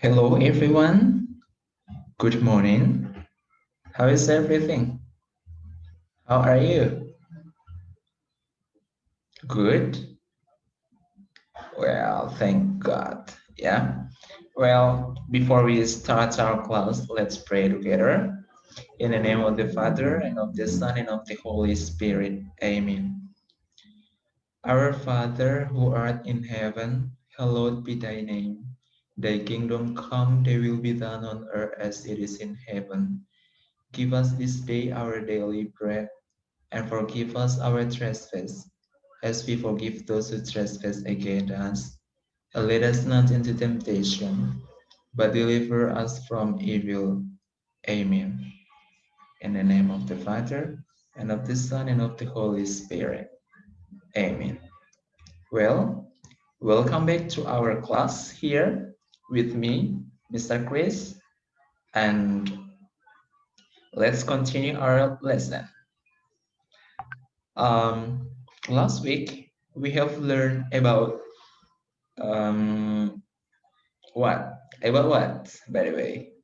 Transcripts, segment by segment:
Hello everyone, good morning. How is everything? How are you? Good? Well, thank God. Yeah. Well, before we start our class, let's pray together. In the name of the Father, and of the Son, and of the Holy Spirit. Amen. Our Father, who art in heaven, hallowed be thy name. Thy kingdom come, thy will be done on earth as it is in heaven. Give us this day our daily bread, and forgive us our trespass, as we forgive those who trespass against us. And lead us not into temptation, but deliver us from evil. Amen. In the name of the Father, and of the Son, and of the Holy Spirit. Amen. Well, welcome back to our class here with me, Mr. Chris, and let's continue our lesson. Um, Last week, we have learned about um, what? About what, by the way?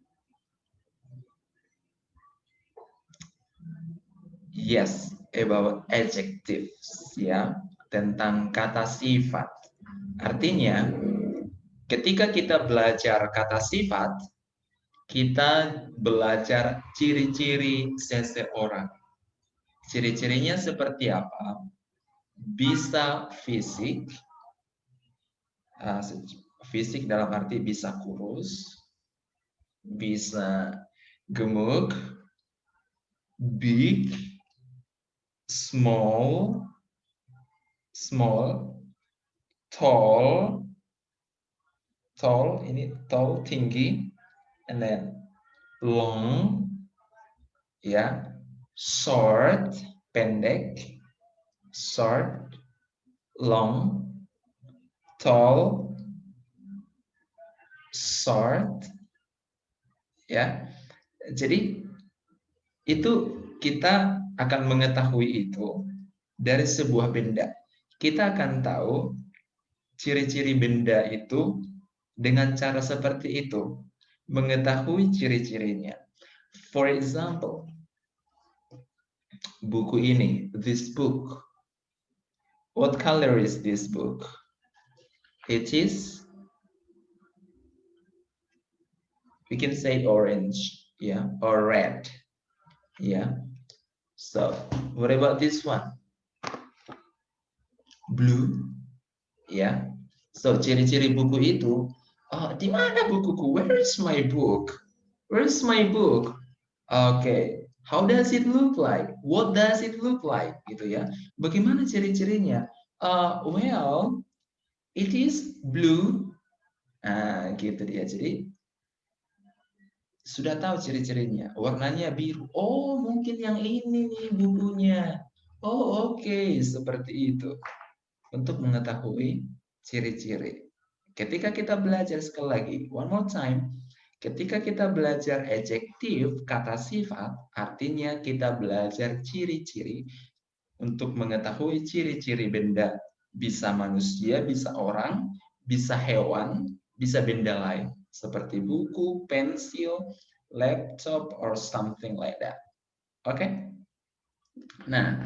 Yes, about adjectives, ya, tentang kata sifat. Artinya, ketika kita belajar kata sifat, kita belajar ciri-ciri seseorang. Ciri-cirinya seperti apa? Bisa fisik, fisik dalam arti bisa kurus, bisa gemuk, big, small, tall, ini tall tinggi, and then long, ya, short pendek, short, long, tall, short, ya. Jadi itu kita akan mengetahui itu dari sebuah benda. Kita akan tahu ciri-ciri benda itu dengan cara seperti itu, mengetahui ciri-cirinya. For example, buku ini, this book. What color is this book? It is, we can say orange, yeah, or red, yeah. So, what about this one? Blue, yeah. So, ciri-ciri buku itu, di mana bukuku? Where is my book? Where is my book? Okay, how does it look like? What does it look like? Gitu ya. Bagaimana ciri-cirinya? Well, it is blue. Nah, gitu dia. Jadi sudah tahu ciri-cirinya. Warnanya biru. Oh, mungkin yang ini nih bukunya. Oh, oke, seperti itu. Untuk mengetahui ciri-ciri. Ketika kita belajar sekali lagi, one more time, ketika kita belajar adjektif, kata sifat, artinya kita belajar ciri-ciri untuk mengetahui ciri-ciri benda. Bisa manusia, bisa orang, bisa hewan, bisa benda lain. Seperti buku, pensil, laptop, or something like that. Okay? Nah,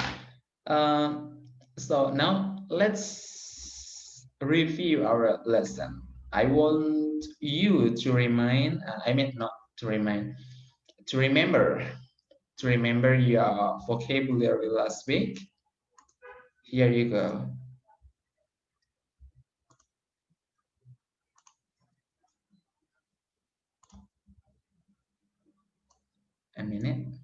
so now let's review our lesson. I want you to remind, not to remind, to remember your vocabulary last week. Here you go. A minute.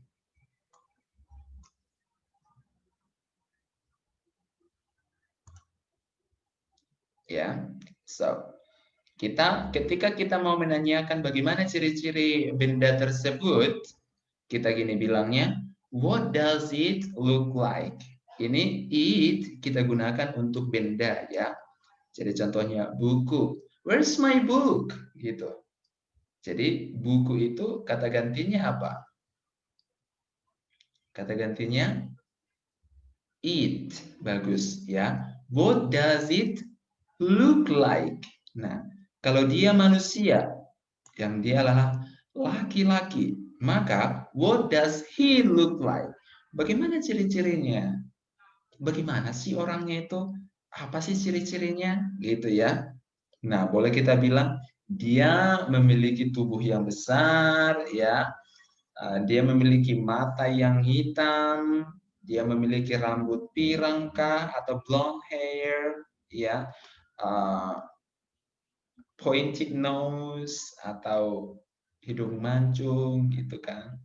Ya, so ketika kita mau menanyakan bagaimana ciri-ciri benda tersebut, kita gini bilangnya, what does it look like? Ini it kita gunakan untuk benda ya. Jadi contohnya buku. Where's my book? Gitu. Jadi buku itu kata gantinya apa? Kata gantinya it. Bagus ya. What does it look like? Nah, kalau dia manusia, yang dia adalah laki-laki. Maka, what does he look like? Bagaimana ciri-cirinya? Bagaimana sih orangnya itu? Apa sih ciri-cirinya? Gitu ya. Nah, boleh kita bilang dia memiliki tubuh yang besar, ya. Dia memiliki mata yang hitam, dia memiliki rambut pirang kah atau blonde hair, ya. Pointed nose atau hidung mancung gitu kan.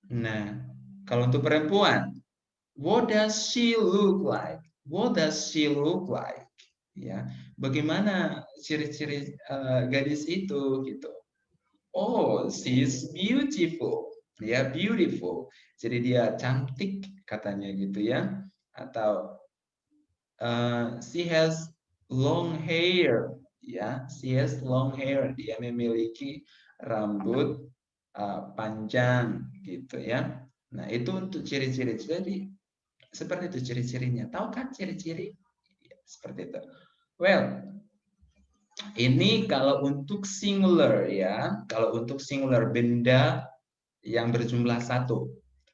Nah, kalau untuk perempuan, what does she look like? What does she look like? Ya, bagaimana ciri-ciri gadis itu gitu. Oh, she's beautiful. Ya, beautiful. Jadi dia cantik katanya gitu ya. Atau she has long hair. Ya, she has long hair. Dia memiliki rambut panjang gitu ya. Nah, itu untuk ciri-ciri. Jadi seperti itu ciri-cirinya. Tahu kan ciri-ciri? Ya, seperti itu. Well, ini kalau untuk singular ya. Kalau untuk singular benda yang berjumlah satu.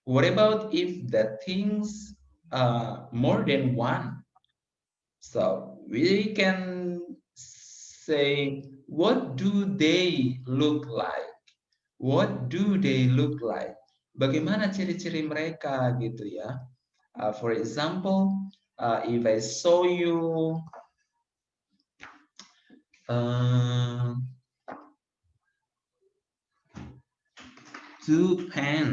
What about if the things more than one? So we can say, what do they look like? What do they look like? Bagaimana ciri-ciri mereka gitu ya? For example, if I saw you two pen,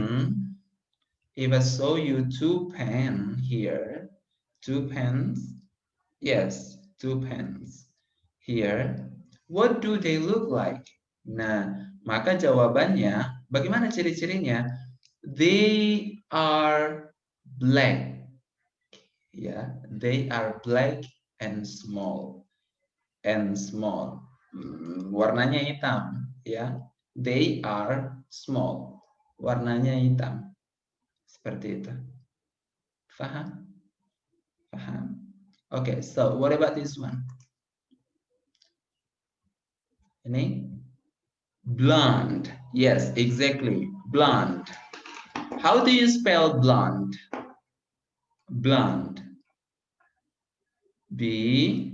if I saw you two pen here, two pens, yes, two pens here, what do they look like? Nah, maka jawabannya, bagaimana ciri-cirinya? They are black. Ya, they are black and small. And small. Warnanya hitam, ya. They are small. Warnanya hitam. Seperti itu. Faham? Faham? Okay, so what about this one? Ini blonde. Yes, exactly. Blonde. How do you spell blonde? Blonde. B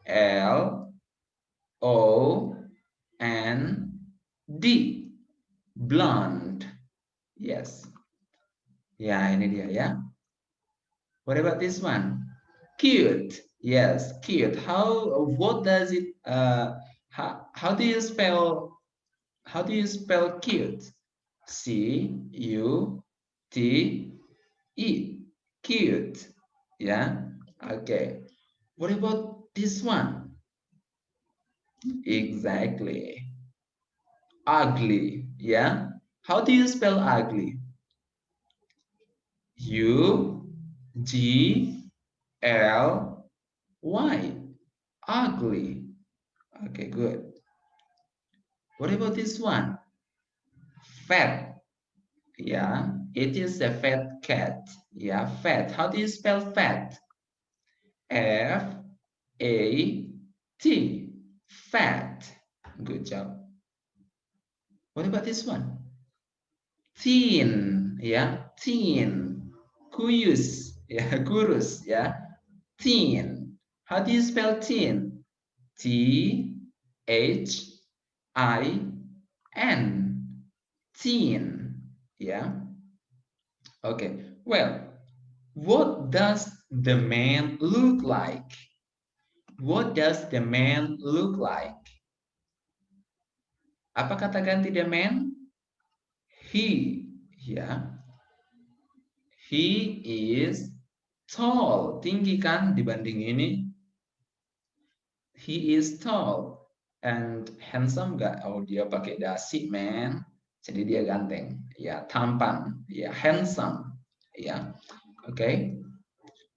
L O N D. Blonde. Yes. Ya, ini dia ya. What about this one? Cute. Yes, cute. What does it how do you spell cute? C U T E. Cute. Yeah. Okay. What about this one? Exactly. Ugly. Yeah. How do you spell ugly? U G L Y. Ugly. Okay, good. What about this one? Fat. Yeah, it is a fat cat. Yeah, fat. How do you spell fat? F A T. Fat. Good job. What about this one? Thin. Yeah, thin. Kuyus. Yeah, kurus. Yeah, thin. How do you spell thin? T H I N. Thin. Yeah. Okay. Well, what does the man look like? What does the man look like? Apa kata ganti the man? He. Ya. He is tall. Tinggi kan dibanding ini? He is tall. And handsome gak? Oh, dia pakai dasi, man. Jadi dia ganteng. Ya, tampan. Ya, handsome. Ya. Oke. Okay.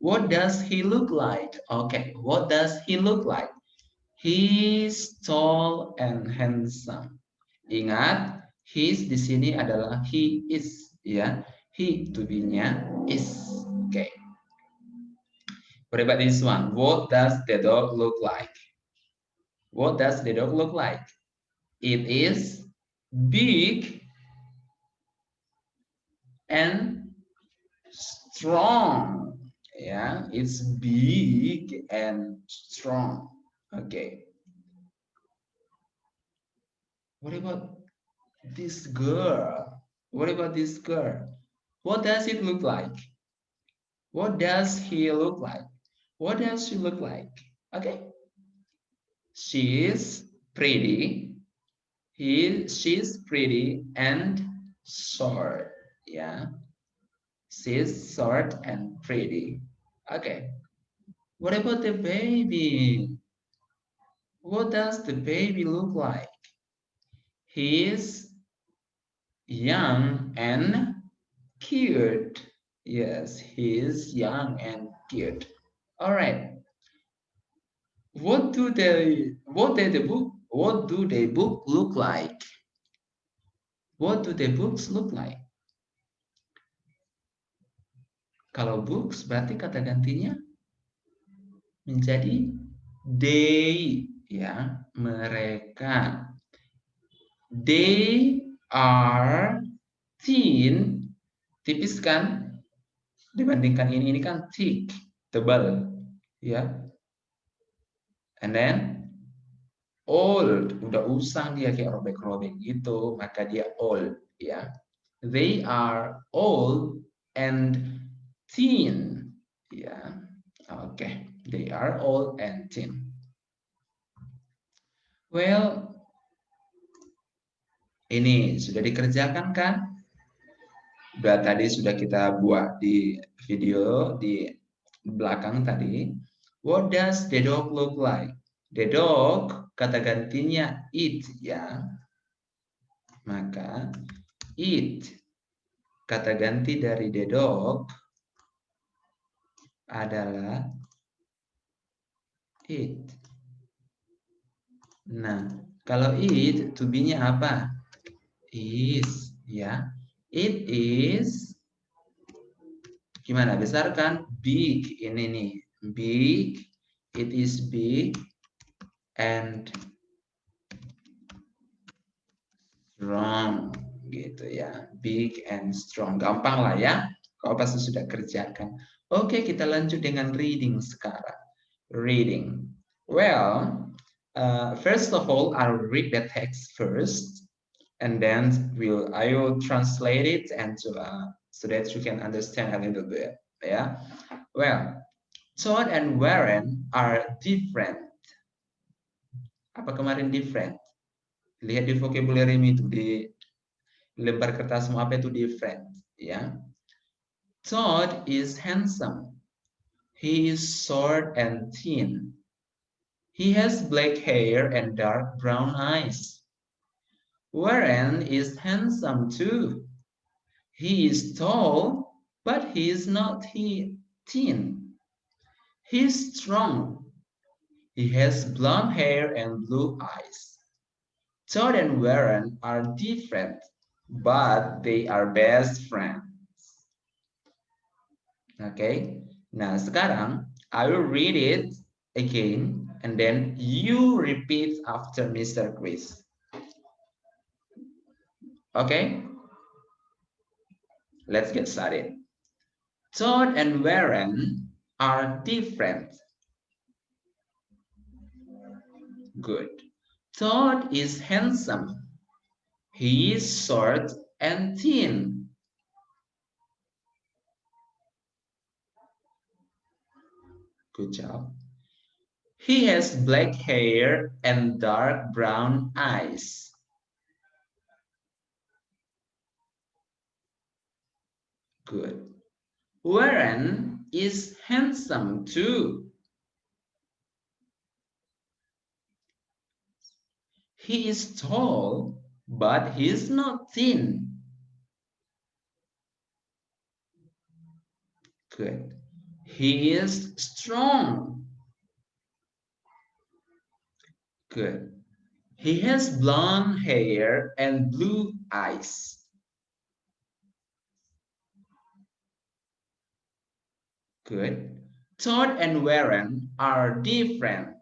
What does he look like? Okay, what does he look like? He's tall and handsome. Ingat, his di sini adalah he is, ya. He to be-nya is. Okay. What about this one? What does the dog look like? What does the dog look like? It is big and strong. Yeah, it's big and strong. Okay. What about this girl? What about this girl? What does it look like? What does he look like? What does she look like? Okay. She is pretty. She's pretty and short. Yeah. She's short and pretty. Okay. What about the baby? What does the baby look like? He is young and cute. Yes, he is young and cute. All right. What do the book look like? What do the books look like? Kalau books berarti kata gantinya menjadi they, ya, mereka. They are thin, tipis kan? Dibandingkan ini kan thick, tebal, ya. And then old, udah usang dia kayak robek-robek gitu, maka dia old, ya. They are old and thin, ya. Oke, they are old and thin. Well, ini sudah dikerjakan kan? Tadi sudah kita buat di video di belakang tadi. What does the dog look like? The dog, kata gantinya it, ya. Maka it, kata ganti dari the dog adalah it. Nah, kalau it, to be-nya apa? Is, ya. It is, gimana? Besar kan? Big, ini nih. Big, it is big and strong, gitu ya. Big and strong. Gampang lah ya. Kau pasti sudah kerjakan. Oke, kita lanjut dengan reading sekarang. Reading. Well, first of all, I'll read the text first, and then I will translate it and so that you can understand a little bit. Yeah. Well, Todd and Warren are different. Apa kemarin different? Lihat di vocabulary itu di lembar kertasmu apa itu different, ya. Todd is handsome. He is short and thin. He has black hair and dark brown eyes. Warren is handsome too. He is tall, but he is not thin. He's strong. He has blonde hair and blue eyes. Todd and Warren are different, but they are best friends. Okay. Nah, sekarang I will read it again and then you repeat after Mr. Chris. Okay? Let's get started. Todd and Warren are different. Good. Todd is handsome. He is short and thin. Good job. He has black hair and dark brown eyes. Good. Warren is handsome too. He is tall, but he is not thin. Good. He is strong. Good. He has blonde hair and blue eyes. Good. Todd and Warren are different,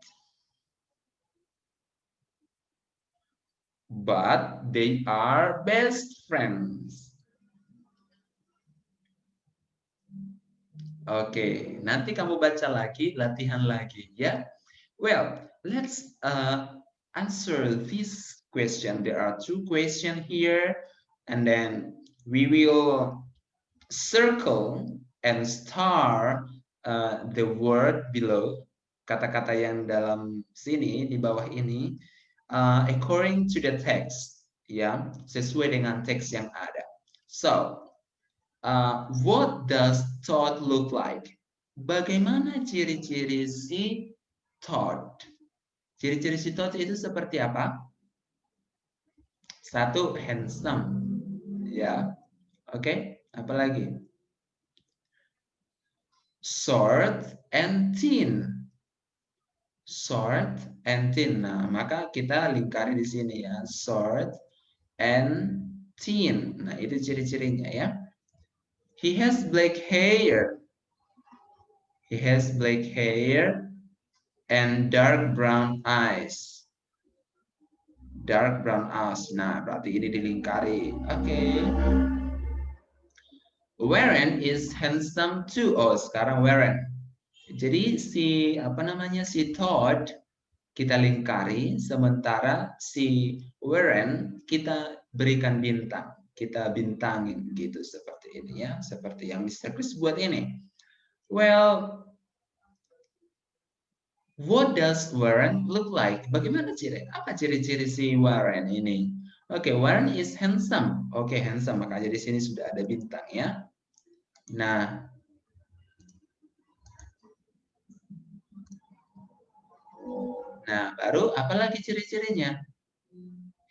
but they are best friends. Oke, nanti kamu baca lagi, latihan lagi ya. Well, let's answer this question. There are two questions here, and then we will circle and star the word below. Kata-kata yang dalam sini, di bawah ini, according to the text, ya, sesuai dengan teks yang ada. So, what does thought look like? Bagaimana ciri-ciri si thought? Ciri-ciri si thought itu seperti apa? Satu, handsome. Ya, oke. Apa lagi? Short and thin. Short and thin. Nah, maka kita lingkari di sini ya. Short and thin. Nah, itu ciri-cirinya ya. He has black hair. He has black hair and dark brown eyes. Dark brown eyes. Nah, berarti ini dilingkari. Oke. Warren is handsome too. Oh, sekarang Warren. Jadi si apa namanya si Todd kita lingkari, sementara si Warren kita berikan bintang, kita bintangin gitu seperti ini ya, seperti yang Mr. Chris buat ini. Well, what does Warren look like? Bagaimana apa ciri-ciri si Warren ini? Oke, Warren is handsome. Oke, handsome, makanya di sini sudah ada bintang ya. Nah, baru apa lagi ciri-cirinya?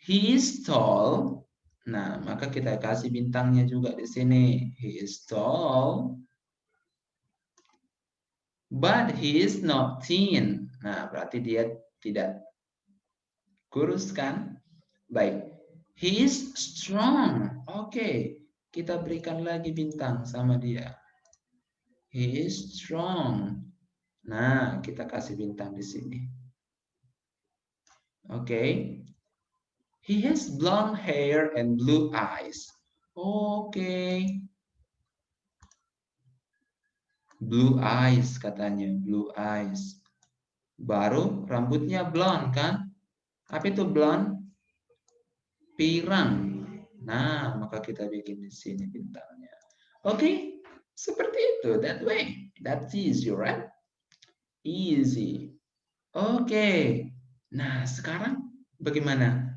He is tall. Nah, maka kita kasih bintangnya juga di sini. He is tall. But he is not thin. Nah, berarti dia tidak kurus kan? Baik. He is strong. Oke, kita berikan lagi bintang sama dia. He is strong. Nah, kita kasih bintang di sini. Oke. He has blonde hair and blue eyes. Oke. Blue eyes katanya, blue eyes. Baru rambutnya blonde kan? Apa itu blonde? Pirang. Nah, maka kita bikin di sini bintangnya. Oke, seperti itu. That way. That's easy, right? Easy. Oke. Nah, sekarang bagaimana?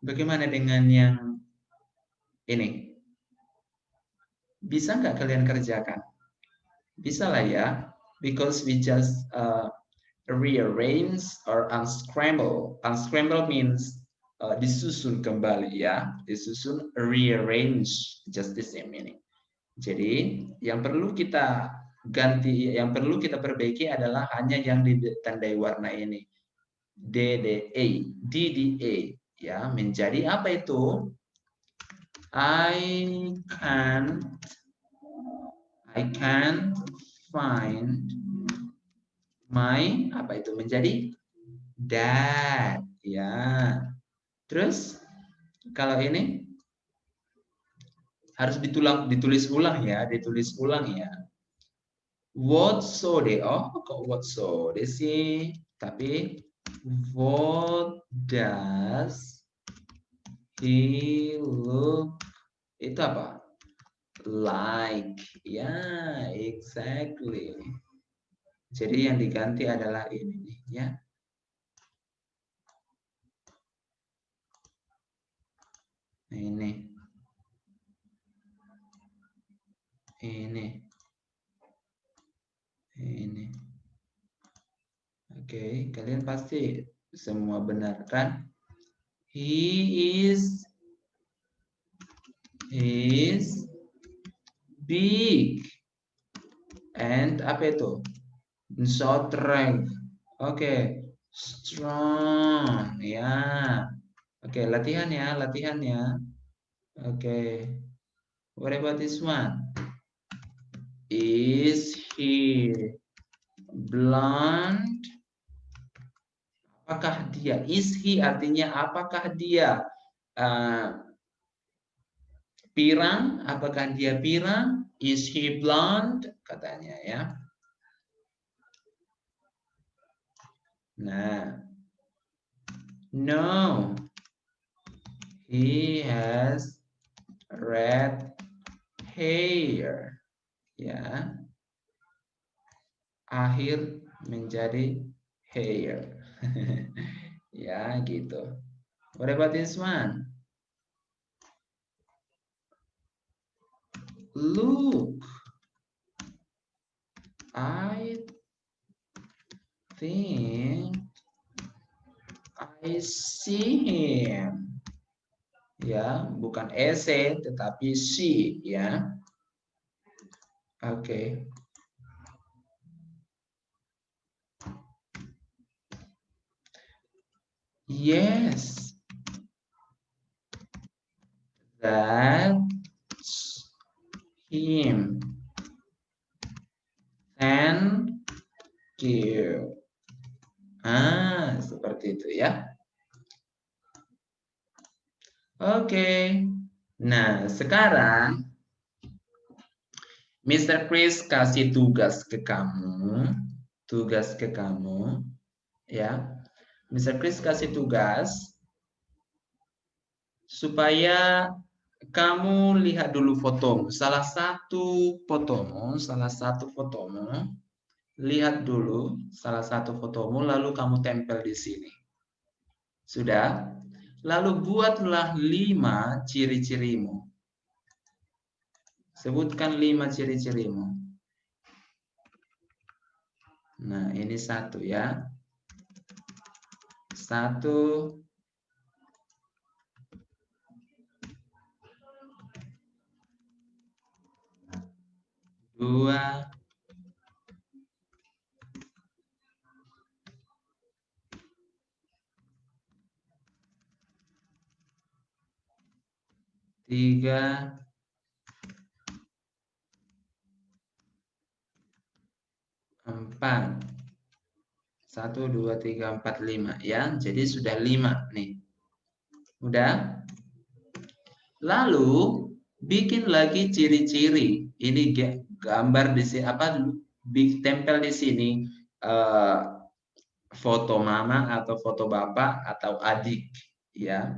Bagaimana dengan yang ini? Bisa nggak kalian kerjakan? Bisa lah ya. Because we just rearrange or unscramble. Unscramble means disusun kembali ya. Disusun, rearrange. Just the same meaning. Jadi yang perlu kita ganti, yang perlu kita perbaiki adalah hanya yang ditandai warna ini. DDA, DDA ya, menjadi apa itu? I can't find my apa itu menjadi dad ya. Terus kalau ini harus ditulis ulang ya, ditulis ulang ya. What so deh? Oh, kok what so deh sih? Tapi what does he look? Itu apa? Like. Ya, exactly. Jadi yang diganti adalah ini nih ya. Ini. Oke, kalian pasti semua benar kan? He is big and apa itu? Strength. Oke, strong ya. Oke, latihan ya, latihan ya. Oke. What about this one? Is he blonde? Apakah dia? Is he artinya apakah dia pirang? Apakah dia pirang? Is he blonde? Katanya ya. Nah, no, he has red hair. Ya, akhir menjadi hair. Ya, gitu. What about this one? Look, I think I see him. Ya, bukan ese tetapi see ya. Oke. Okay. Yes. That's him. Thank you. Seperti itu ya. Oke. Nah, sekarang Mr. Chris kasih tugas ke kamu. Tugas ke kamu. Ya. Mr. Chris kasih tugas supaya kamu lihat dulu fotomu. Salah satu fotomu. Lihat dulu salah satu fotomu, lalu kamu tempel di sini. Sudah? Lalu buatlah 5 ciri-cirimu. Sebutkan 5 ciri-cirimu. Nah, ini 1 ya. 1. 2. 3. 4. 1, 2, 3, 4, 5 ya. Jadi sudah 5 nih. Udah? Lalu bikin lagi ciri-ciri. Ini gambar di sini tempel di sini foto mama atau foto bapak atau adik ya,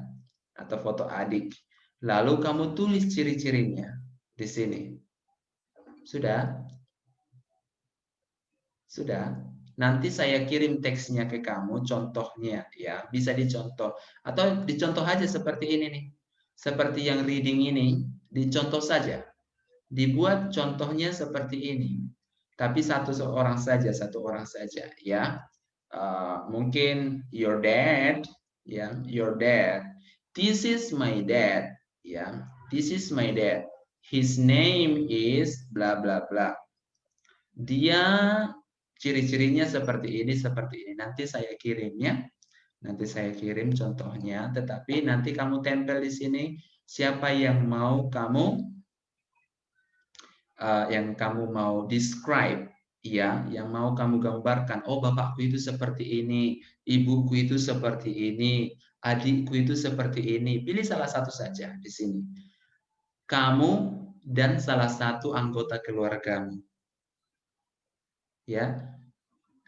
atau foto adik. Lalu kamu tulis ciri-cirinya di sini. Sudah? Sudah. Nanti saya kirim teksnya ke kamu, contohnya ya, bisa dicontoh atau dicontoh aja seperti ini nih. Seperti yang reading ini, dicontoh saja. Dibuat contohnya seperti ini. Tapi satu orang saja ya. Mungkin your dad, ya, your dad. This is my dad, ya. This is my dad. His name is bla bla bla. Dia ciri-cirinya seperti ini, seperti ini. Nanti saya kirim ya. Nanti saya kirim contohnya, tetapi nanti kamu tempel di sini siapa yang mau kamu describe ya, yang mau kamu gambarkan. Oh, bapakku itu seperti ini, ibuku itu seperti ini, adikku itu seperti ini. Pilih salah satu saja di sini. Kamu dan salah satu anggota keluargamu. Ya.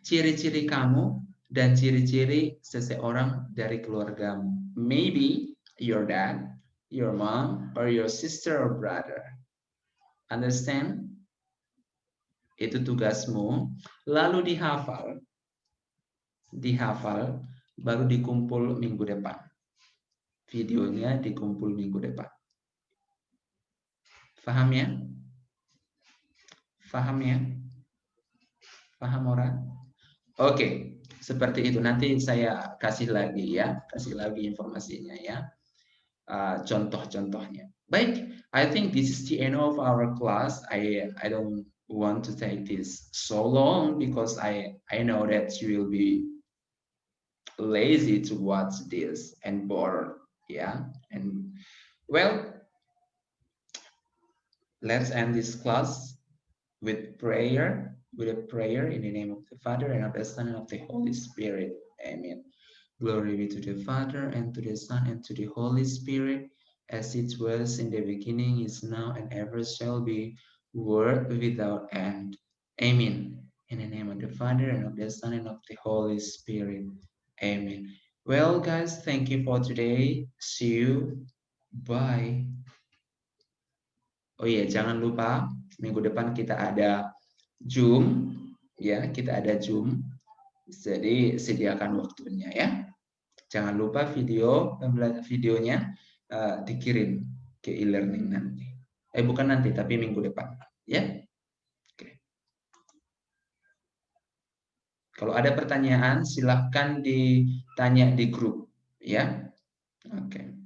Ciri-ciri kamu dan ciri-ciri seseorang dari keluargamu. Maybe your dad, your mom, or your sister or brother. Understand? Itu tugasmu. Lalu dihafal, baru dikumpul minggu depan. Videonya dikumpul minggu depan. Paham ya? Paham ya? Paham orang? Oke, seperti itu. Nanti saya kasih lagi ya, kasih lagi informasinya ya. Contoh-contohnya. Baik, I think this is the end of our class. I don't want to take this so long because I know that you will be lazy to watch this and bored. Yeah, and well, let's end this class with prayer. With a prayer in the name of the Father and of the Son and of the Holy Spirit. Amen. Glory be to the Father, and to the Son, and to the Holy Spirit, as it was in the beginning, is now, and ever shall be, world without end. Amen. In the name of the Father, and of the Son, and of the Holy Spirit. Amen. Well, guys, thank you for today. See you. Bye. Oh iya, jangan lupa minggu depan kita ada Zoom, ya, kita ada Zoom. Jadi sediakan waktunya ya. Jangan lupa videonya dikirim ke e-learning nanti. Bukan nanti, tapi minggu depan, ya. Oke. Kalau ada pertanyaan, silahkan ditanya di grup, ya. Oke.